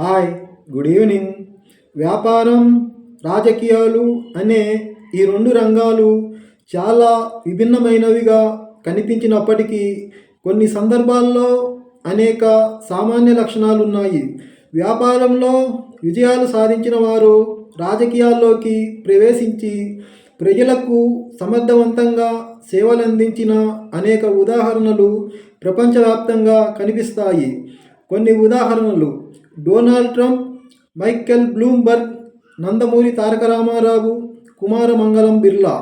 Hi, good evening. వ్యాపారం, రాజకీయాలు అనే ఈ రెండు రంగాలు చాలా విభిన్నమైనవిగా కనిపించినప్పటికీ కొన్ని సందర్భాల్లో అనేక సామాన్య లక్షణాలు ఉన్నాయి. వ్యాపారంలో విజయాలు సాధించిన వారు రాజకీయాల్లోకి ప్రవేశించి ప్రజలకు సమర్థవంతంగా సేవలందించిన అనేక ఉదాహరణలు ప్రపంచవ్యాప్తంగా కనిపిస్తాయి. కొన్ని ఉదాహరణలు: Donald Trump, Michael Bloomberg, Nandamuri Taraka Ramarao, Kumaramangalam Birla.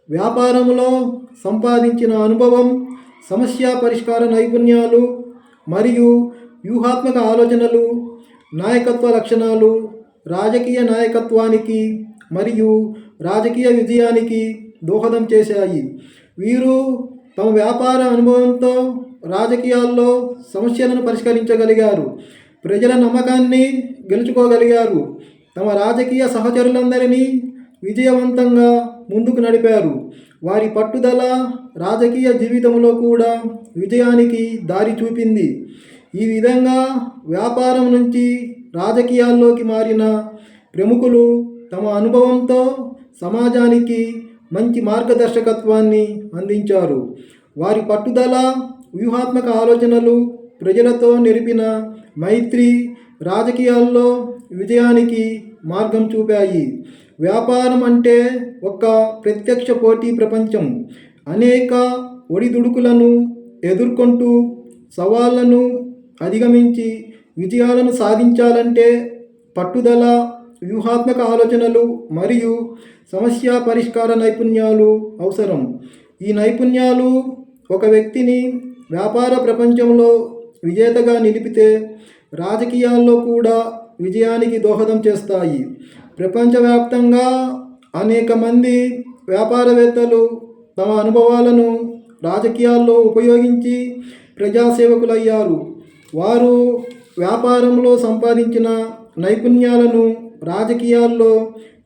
వ్యాపారంలో సంపాదించిన అనుభవం, సమస్య పరిష్కార నైపుణ్యాలు మరియు వ్యూహాత్మక ఆలోచనలు, నాయకత్వ లక్షణాలు రాజకీయ నాయకత్వానికి మరియు రాజకీయ విజయానికి దోహదం చేశాయి. వీరు తమ వ్యాపార అనుభవంతో రాజకీయాల్లో సమస్యలను పరిష్కరించగలిగారు, ప్రజల నమ్మకాన్ని గెలుచుకోగలిగారు, తమ రాజకీయ సహచరులందరినీ విజయవంతంగా ముందుకు నడిపారు. వారి పట్టుదల రాజకీయ జీవితంలో కూడా విజయానికి దారి చూపింది. ఈ విధంగా వ్యాపారం నుంచి రాజకీయాల్లోకి మారిన ప్రముఖులు తమ అనుభవంతో సమాజానికి మంచి మార్గదర్శకత్వాన్ని అందించారు. వారి పట్టుదల, వ్యూహాత్మక ఆలోచనలు, ప్రజలతో నెరిపిన మైత్రి రాజకీయాల్లో విజయానికి మార్గం చూపాయి. వ్యాపారం అంటే ఒక ప్రత్యక్ష పోటీ ప్రపంచం. అనేక ఒడిదుడుకులను ఎదుర్కొంటూ సవాళ్లను అధిగమించి విజయాలను సాధించాలంటే పట్టుదల, వ్యూహాత్మక ఆలోచనలు మరియు సమస్య పరిష్కార నైపుణ్యాలు అవసరం. ఈ నైపుణ్యాలు ఒక వ్యక్తిని వ్యాపార ప్రపంచంలో విజేతగా నిలిపితే రాజకీయాల్లో కూడా విజయానికి దోహదం చేస్తాయి. ప్రపంచవ్యాప్తంగా అనేక మంది వ్యాపారవేత్తలు తమ అనుభవాలను రాజకీయాల్లో ఉపయోగించి ప్రజాసేవకులయ్యారు. వారు వ్యాపారంలో సంపాదించిన నైపుణ్యాలను రాజకీయాల్లో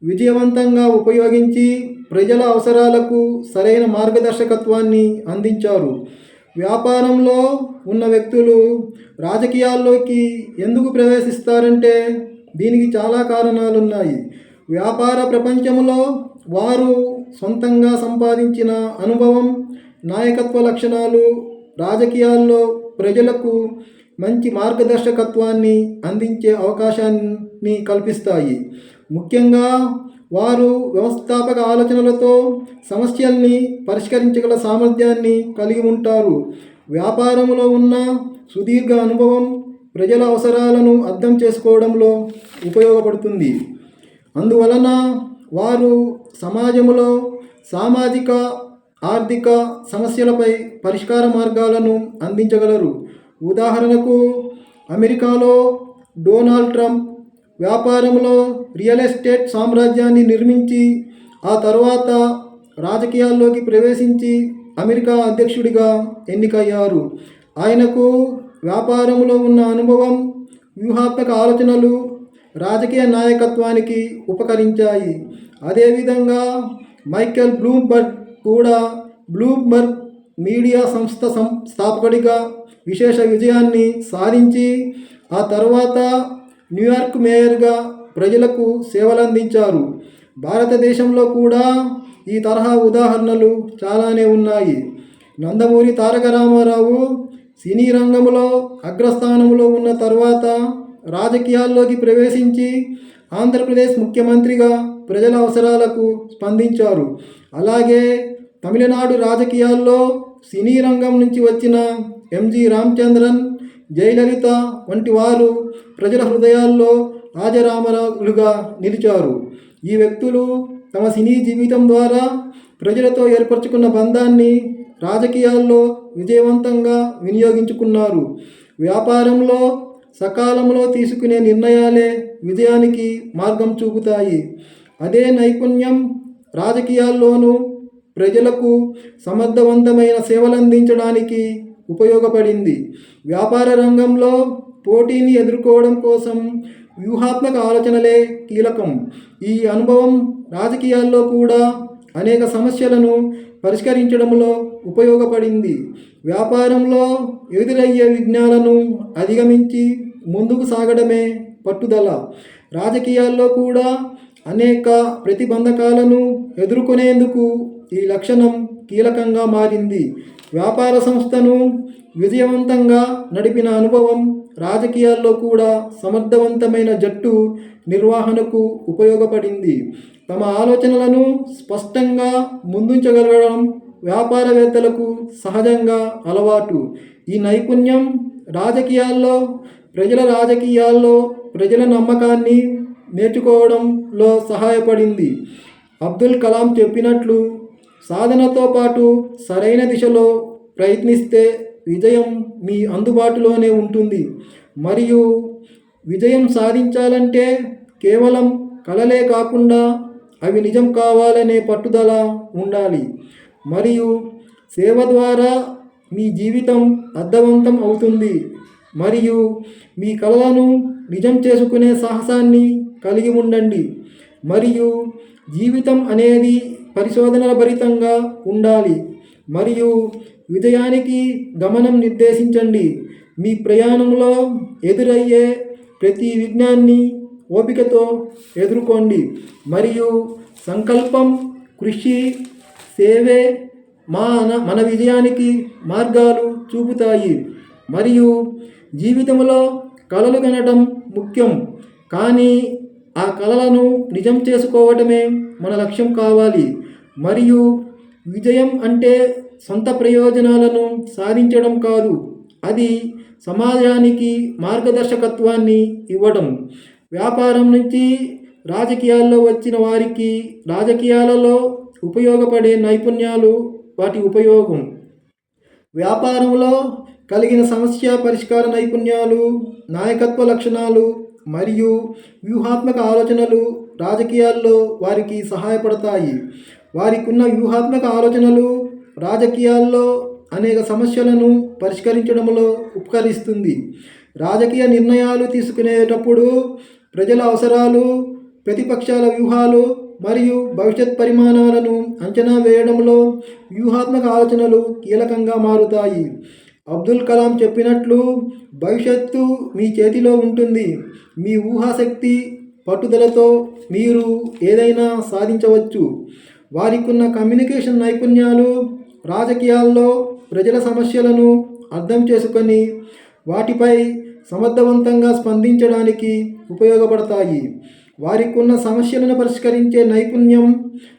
విజయవంతంగా ఉపయోగించి ప్రజల అవసరాలకు సరైన మార్గదర్శకత్వాన్ని అందించారు. వ్యాపారంలో ఉన్న వ్యక్తులు రాజకీయాల్లోకి ఎందుకు ప్రవేశిస్తారంటే దీనికి చాలా కారణాలున్నాయి. వ్యాపార ప్రపంచంలో వారు సొంతంగా సంపాదించిన అనుభవం, నాయకత్వ లక్షణాలు రాజకీయాల్లో ప్రజలకు మంచి మార్గదర్శకత్వాన్ని అందించే అవకాశాన్ని కల్పిస్తాయి. ముఖ్యంగా వారు వ్యవస్థాపక ఆలోచనలతో సమస్యల్ని పరిష్కరించగల సామర్థ్యాన్ని కలిగి ఉంటారు. వ్యాపారంలో ఉన్న సుదీర్ఘ అనుభవం ప్రజల అవసరాలను అర్థం చేసుకోవడంలో ఉపయోగపడుతుంది. అందువలన వారు సమాజంలో సామాజిక, ఆర్థిక సమస్యలపై పరిష్కార మార్గాలను అందించగలరు. ఉదాహరణకు, అమెరికాలో డొనాల్డ్ ట్రంప్ వ్యాపారంలో రియల్ ఎస్టేట్ సామ్రాజ్యాన్ని నిర్మించి ఆ తర్వాత రాజకీయాల్లోకి ప్రవేశించి అమెరికా అధ్యక్షుడిగా ఎన్నికయ్యారు. ఆయనకు వ్యాపారంలో ఉన్న అనుభవం, వ్యూహాత్మక ఆలోచనలు రాజకీయ నాయకత్వానికి ఉపకరించాయి. అదేవిధంగా మైకెల్ బ్లూంబర్గ్ కూడా బ్లూంబర్గ్ మీడియా సంస్థ స్థాపకుడిగా విశేష విజయాన్ని సాధించి ఆ తర్వాత న్యూయార్క్ మేయర్గా ప్రజలకు సేవలందించారు. భారతదేశంలో కూడా ఈ తరహా ఉదాహరణలు చాలానే ఉన్నాయి. నందమూరి తారక రామారావు సినీ రంగంలో అగ్రస్థానంలో ఉన్న తర్వాత రాజకీయాల్లోకి ప్రవేశించి ఆంధ్రప్రదేశ్ ముఖ్యమంత్రిగా ప్రజల అవసరాలకు స్పందించారు. అలాగే తమిళనాడు రాజకీయాల్లో సినీ రంగం నుంచి వచ్చిన ఎంజి రామచంద్రన్, జయలలిత వంటి వారు ప్రజల హృదయాల్లో ఆజరామరాలుగా నిలిచారు. ఈ వ్యక్తులు తమ సినీ జీవితం ద్వారా ప్రజలతో ఏర్పరచుకున్న బంధాన్ని రాజకీయాల్లో విజయవంతంగా వినియోగించుకున్నారు. వ్యాపారంలో సకాలంలో తీసుకునే నిర్ణయాలే విజయానికి మార్గం చూపుతాయి. అదే నైపుణ్యం రాజకీయాల్లోనూ ప్రజలకు సమర్థవంతమైన సేవలందించడానికి ఉపయోగపడింది. వ్యాపార రంగంలో పోటీని ఎదుర్కోవడం కోసం వ్యూహాత్మక ఆలోచనలే కీలకం. ఈ అనుభవం రాజకీయాల్లో కూడా అనేక సమస్యలను పరిష్కరించడంలో ఉపయోగపడింది. వ్యాపారంలో ఎదురయ్యే విఘ్నాలను అధిగమించి ముందుకు సాగడమే పట్టుదల. రాజకీయాల్లో కూడా అనేక ప్రతిబంధకాలను ఎదుర్కొనేందుకు ఈ లక్షణం కీలకంగా మారింది. వ్యాపార సంస్థను విజయవంతంగా నడిపిన అనుభవం రాజకీయాల్లో కూడా సమర్థవంతమైన జట్టు నిర్వహణకు ఉపయోగపడింది. తమ ఆలోచనలను స్పష్టంగా ముందుంచగలగడం వ్యాపారవేత్తలకు సహజంగా అలవాటు. ఈ నైపుణ్యం రాజకీయాల్లో ప్రజల నమ్మకాన్ని నేర్చుకోవడంలో సహాయపడింది. అబ్దుల్ కలాం చెప్పినట్లు, సాధనతో పాటు సరైన దిశలో ప్రయత్నిస్తే విజయం మీ అందుబాటులోనే ఉంటుంది. మరియు విజయం సాధించాలంటే కేవలం కలలే కాకుండా అవి నిజం కావాలనే పట్టుదల ఉండాలి. మరియు సేవ ద్వారా మీ జీవితం అర్థవంతం అవుతుంది. మరియు మీ కలలను నిజం చేసుకునే సాహసాన్ని కలిగి ఉండండి. మరియు జీవితం అనేది పరిశోధనల భరితంగా ఉండాలి. మరియు విజయానికి గమనం నిర్దేశించండి. మీ ప్రయాణంలో ఎదురయ్యే ప్రతి విఘ్నాన్ని ఓపికతో ఎదుర్కోండి. మరియు సంకల్పం, కృషి, సేవే మన విజయానికి మార్గాలు చూపుతాయి. మరియు జీవితంలో కలలు కనడం ముఖ్యం, కానీ ఆ కలలను నిజం చేసుకోవటమే మన లక్ష్యం కావాలి. మరియు విజయం అంటే సొంత ప్రయోజనాలను సాధించడం కాదు, అది సమాజానికి మార్గదర్శకత్వాన్ని ఇవ్వడం. వ్యాపారం నుంచి రాజకీయాల్లో వచ్చిన వారికి రాజకీయాలలో ఉపయోగపడే నైపుణ్యాలు, వాటి ఉపయోగం. వ్యాపారంలో కలిగిన సమస్య పరిష్కార నైపుణ్యాలు, నాయకత్వ లక్షణాలు మరియు వ్యూహాత్మక ఆలోచనలు రాజకీయాల్లో వారికి సహాయపడతాయి. వారికున్న వ్యూహాత్మక ఆలోచనలు రాజకీయాల్లో అనేక సమస్యలను పరిష్కరించడంలో ఉపకరిస్తుంది. రాజకీయ నిర్ణయాలు తీసుకునేటప్పుడు ప్రజల అవసరాలు, ప్రతిపక్షాల వ్యూహాలు మరియు భవిష్యత్ పరిమాణాలను అంచనా వేయడంలో వ్యూహాత్మక ఆలోచనలు కీలకంగా మారుతాయి. అబ్దుల్ కలాం చెప్పినట్లు, భవిష్యత్తు మీ చేతిలో ఉంటుంది. మీ ఊహాశక్తి, పట్టుదలతో మీరు ఏదైనా సాధించవచ్చు. వారికున్న కమ్యూనికేషన్ నైపుణ్యాలు రాజకీయాల్లో ప్రజల సమస్యలను అర్థం చేసుకొని వాటిపై సమర్థవంతంగా స్పందించడానికి ఉపయోగపడతాయి. వారికున్న సమస్యలను పరిష్కరించే నైపుణ్యం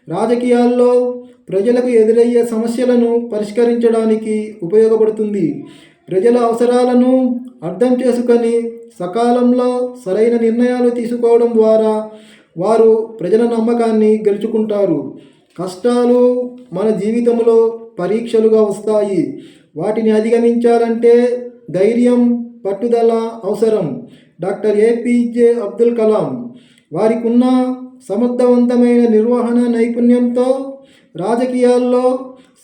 రాజకీయాల్లో ప్రజలకు ఎదురయ్యే సమస్యలను పరిష్కరించడానికి ఉపయోగపడుతుంది. ప్రజల అవసరాలను అర్థం చేసుకొని సకాలంలో సరైన నిర్ణయాలు తీసుకోవడం ద్వారా వారు ప్రజల నమ్మకాన్ని గెలుచుకుంటారు. కష్టాలు మన జీవితంలో పరీక్షలుగా వస్తాయి. వాటిని అధిగమించాలంటే ధైర్యం, పట్టుదల అవసరం. డాక్టర్ ఏపీజే అబ్దుల్ కలాం వారికున్న సమర్థవంతమైన నిర్వహణ నైపుణ్యంతో రాజకీయాల్లో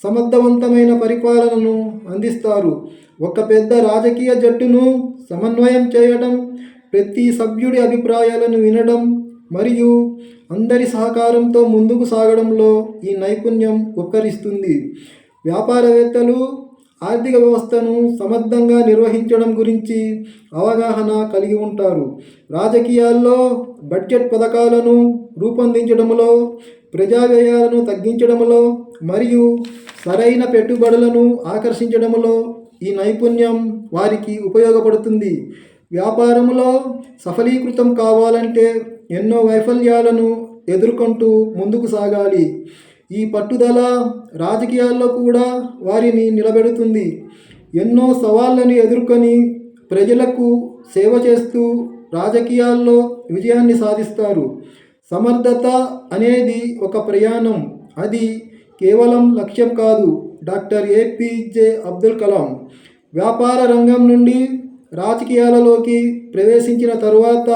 సమర్థవంతమైన పరిపాలనను అందిస్తారు. ఒక పెద్ద రాజకీయ జట్టును సమన్వయం చేయడం, ప్రతి సభ్యుడి అభిప్రాయాలను వినడం మరియు అందరి సహకారంతో ముందుకు సాగడంలో ఈ నైపుణ్యం ఉపకరిస్తుంది. వ్యాపారవేత్తలు ఆర్థిక వ్యవస్థను సమర్థంగా నిర్వహించడం గురించి అవగాహన కలిగి ఉంటారు. రాజకీయాల్లో బడ్జెట్ పథకాలను రూపొందించడంలో, ప్రజా వ్యయాలను తగ్గించడంలో మరియు సరైన పెట్టుబడులను ఆకర్షించడంలో ఈ నైపుణ్యం వారికి ఉపయోగపడుతుంది. వ్యాపారంలో సఫలీకృతం కావాలంటే ఎన్నో వైఫల్యాలను ఎదుర్కొంటూ ముందుకు సాగాలి. ఈ పట్టుదల రాజకీయాల్లో కూడా వారిని నిలబెడుతుంది. ఎన్నో సవాళ్లను ఎదుర్కొని ప్రజలకు సేవ చేస్తూ రాజకీయాల్లో విజయాన్ని సాధిస్తారు. సమర్థత అనేది ఒక ప్రయాణం, అది కేవలం లక్ష్యం కాదు. డాక్టర్ ఏపీజే అబ్దుల్ కలాం వ్యాపార రంగం నుండి రాజకీయాలలోకి ప్రవేశించిన తరువాత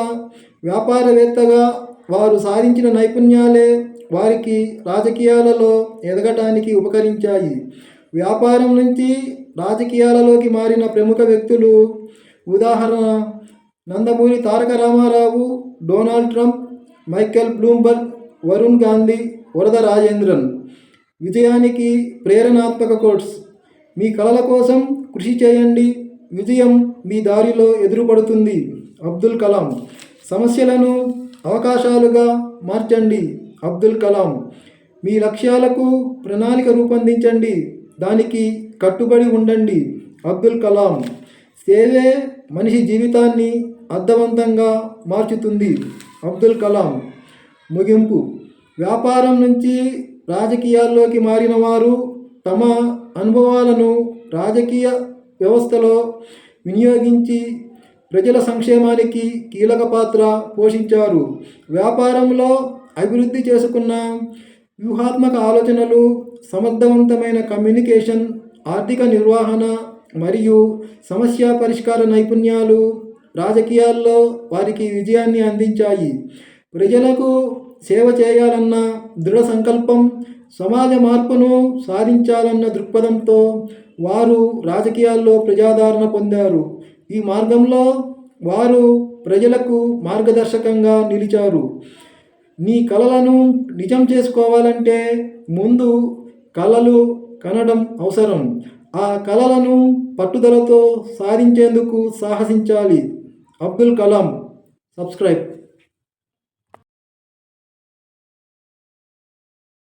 వ్యాపారవేత్తగా వారు సాధించిన నైపుణ్యాలే వారికి రాజకీయాలలో ఎదగటానికి ఉపకరించాయి. వ్యాపారం నుంచి రాజకీయాలలోకి మారిన ప్రముఖ వ్యక్తులు, ఉదాహరణ Nandamuri Taraka Ramarao, Donald Trump, Michael Bloomberg, Varun Gandhi, Varada Rajendran. విజయానికి ప్రేరణాత్మక కోట్స్. మీ కలల కోసం కృషి చేయండి, విజయం మీ దారిలో ఎదురుపడుతుంది. అబ్దుల్ కలాం. సమస్యలను అవకాశాలుగా మార్చండి. అబ్దుల్ కలాం. మీ లక్ష్యాలకు ప్రణాళిక రూపొందించండి, దానికి కట్టుబడి ఉండండి. అబ్దుల్ కలాం. సేవే మనిషి జీవితాన్ని అర్థవంతంగా మార్చుతుంది. అబ్దుల్ కలాం. ముగింపు. వ్యాపారం నుంచి రాజకీయాల్లోకి మారిన వారు తమ అనుభవాలను రాజకీయ వ్యవస్థలో వినియోగించి ప్రజల సంక్షేమానికి కీలక పాత్ర పోషించారు. వ్యాపారంలో అభివృద్ధి చేసుకున్న వ్యూహాత్మక ఆలోచనలు, సమర్థవంతమైన కమ్యూనికేషన్, ఆర్థిక నిర్వహణ మరియు సమస్య పరిష్కార నైపుణ్యాలు రాజకీయాల్లో వారికి విజయాన్ని అందించాయి. ప్రజలకు సేవ చేయాలన్న దృఢ సంకల్పం, సమాజ మార్పును సాధించాలన్న దృక్పథంతో వారు రాజకీయాల్లో ప్రజాదరణ పొందారు. ఈ మార్గంలో వారు ప్రజలకు మార్గదర్శకంగా నిలిచారు. నీ కలలను నిజం చేసుకోవాలంటే ముందు కలలు కనడం అవసరం. ఆ కలలను పట్టుదలతో సాధించేందుకు సాహసించాలి. అబ్దుల్ కలాం. సబ్స్క్రైబ్.